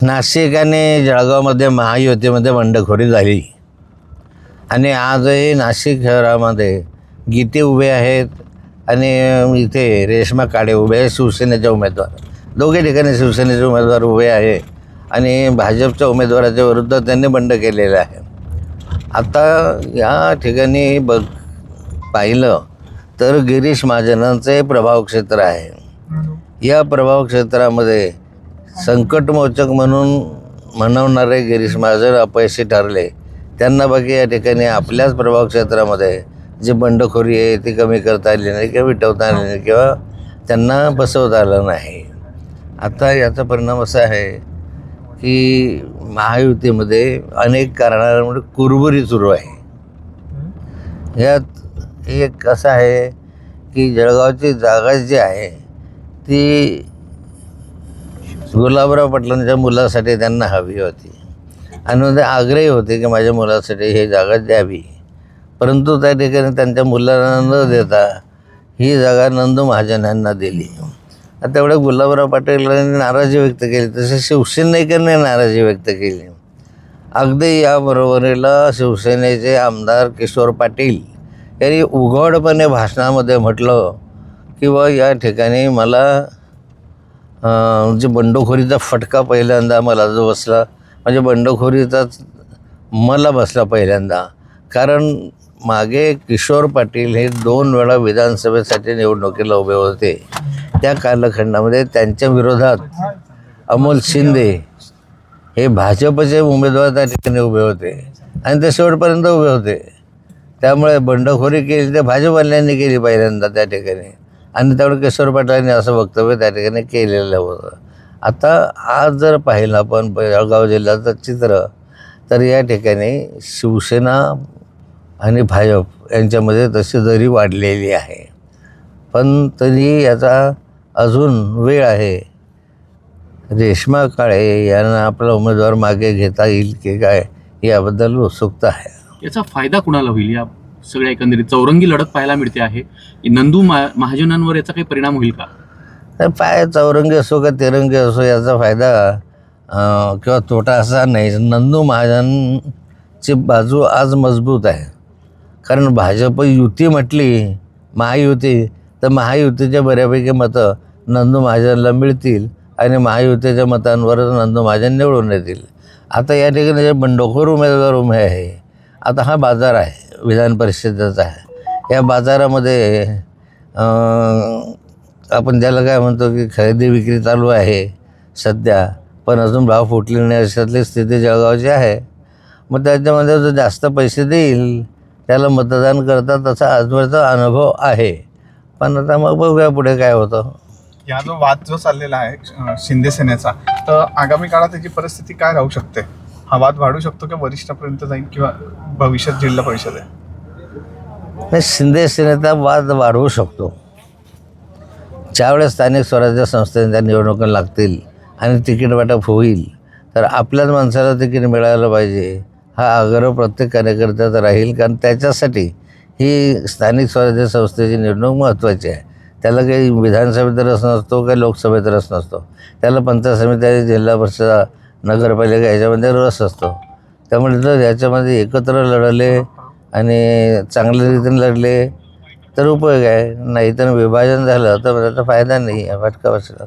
नाशिक आणि जळगावमध्ये महायुतीमध्ये बंडखोरी झाली आणि आजही नाशिक शहरामध्ये गीते उभे आहेत आणि इथे रेश्मा काळे उभे आहेत, शिवसेनेचे उमेदवार. दोघे ठिकाणी शिवसेनेचे उमेदवार उभे आहे आणि भाजपच्या उमेदवाराच्या विरुद्ध त्यांनी बंड केलेलं आहे. आता या ठिकाणी पाहिलं तर गिरीश महाजनांचे प्रभाव क्षेत्र आहे. या प्रभाव क्षेत्रामध्ये संकटमोचक म्हणून म्हणवणारे गिरीश महाजन अपयशी ठरले. त्यांना बाकी या ठिकाणी आपल्याच प्रभाव क्षेत्रामध्ये जी बंडखोरी आहे ती कमी करता आली नाही किंवा मिटवता आली नाही किंवा त्यांना बसवता आलं नाही. आता याचा परिणाम असा आहे की महायुतीमध्ये अनेक कारणांमुळे कुरबुरी सुरू आहे. यात एक असं आहे की जळगावची जागा जी आहे ती गुलाबराव पाटलांच्या मुलासाठी त्यांना हवी होती आणि ते आग्रही होते की माझ्या मुलासाठी ही जागा द्यावी. परंतु त्या ठिकाणी त्यांच्या मुलांना न देता ही जागा नंदू महाजन यांना दिली. आता एवढ्या गुलाबराव पाटीलांनी नाराजी व्यक्त केली, तसे शिवसैनिकांनी नाराजी व्यक्त केली. अगदी याबरोबरीला शिवसेनेचे आमदार किशोर पाटील यांनी उघडपणे भाषणामध्ये म्हटलं की या ठिकाणी मला म्हणजे बंडखोरीचा फटका पहिल्यांदा मला जो बसला, म्हणजे बंडखोरीचाच मला बसला पहिल्यांदा. कारण मागे किशोर पाटील हे 2 वेळा विधानसभेसाठी निवडणुकीला उभे होते. त्या कालखंडामध्ये त्यांच्या विरोधात अमोल शिंदे हे भाजपचे उमेदवार त्या ठिकाणी उभे होते आणि ते शेवटपर्यंत उभे होते. त्यामुळे बंडखोरी केली ते भाजपवाल्यांनी केली पहिल्यांदा त्या ठिकाणी आणि त्यामुळे किशोर पाटलांनी असं वक्तव्य त्या ठिकाणी केलेलं होतं. आता आज जर पाहिलं आपण जळगाव जिल्ह्याचं चित्र तर या ठिकाणी शिवसेना आणि भाजप यांच्यामध्ये तशी दरी वाढलेली आहे. पण तरी याचा अजून वेळ आहे. रेश्मा काळे यांना आपला उमेदवार मागे घेता येईल की काय याबद्दल उत्सुकता आहे. याचा फायदा कुणाला होईल? या सगळ्या एकंदरीत चौरंगी लढत पाहायला मिळते आहे. नंदू महाजनांवर याचा काही परिणाम होईल का? पाय चौरंगी असो का तिरंगी असो याचा फायदा किंवा तोटा असा नाही. नंदू महाजनची बाजू आज मजबूत आहे. कारण भाजप युती म्हटली महायुती तर महायुतीच्या बऱ्यापैकी मतं नंदू महाजनला मिळतील आणि महायुतीच्या मतांवर नंदू महाजन निवडून येतील. आता या ठिकाणी जे बंडखोर उमेदवार उभे आहे, आता हा बाजार आहे विधान परिषदेचा आहे. या बाजारामध्ये आपण ज्याला काय म्हणतो की खरेदी विक्री चालू आहे सध्या, पण अजून भाव फुटले नाही अशातली स्थिती जळगावची आहे. मग त्याच्यामध्ये जो जास्त पैसे देईल त्याला मतदान करतात असा आजवरचा अनुभव आहे. पण आता मग बघूया पुढे काय होतं. या जो वाद जो चाललेला आहे शिंदे सेनेचा, तर आगामी काळात त्याची परिस्थिती काय राहू शकते? हा वाद वाढू शकतो की वरिष्ठापर्यंत जाईल किंवा भविष्यात जिल्हा परिषद आहे? नाही, शिंदे सेनेचा वाद वाढवू शकतो. ज्यावेळेस स्थानिक स्वराज्य संस्थांच्या निवडणुका लागतील आणि तिकीट वाटप होईल तर आपल्याच माणसाला तिकीट मिळालं पाहिजे हा आग्रह प्रत्येक कार्यकर्त्याचा राहील. कारण त्याच्यासाठी ही स्थानिक स्वराज्य संस्थेची निवडणूक महत्त्वाची आहे. त्याला काही विधानसभेत रस नसतो काही लोकसभेत रस नसतो. त्याला पंचायत समिती, जिल्हा परिषद, नगरपालिका याच्यामध्ये रस असतो. त्यामुळे जर याच्यामध्ये एकत्र लढले आणि चांगल्या रीतीने लढले तर उपयोग आहे, नाही तर विभाजन झालं तर त्याचा फायदा नाही आहे, फटका बसला.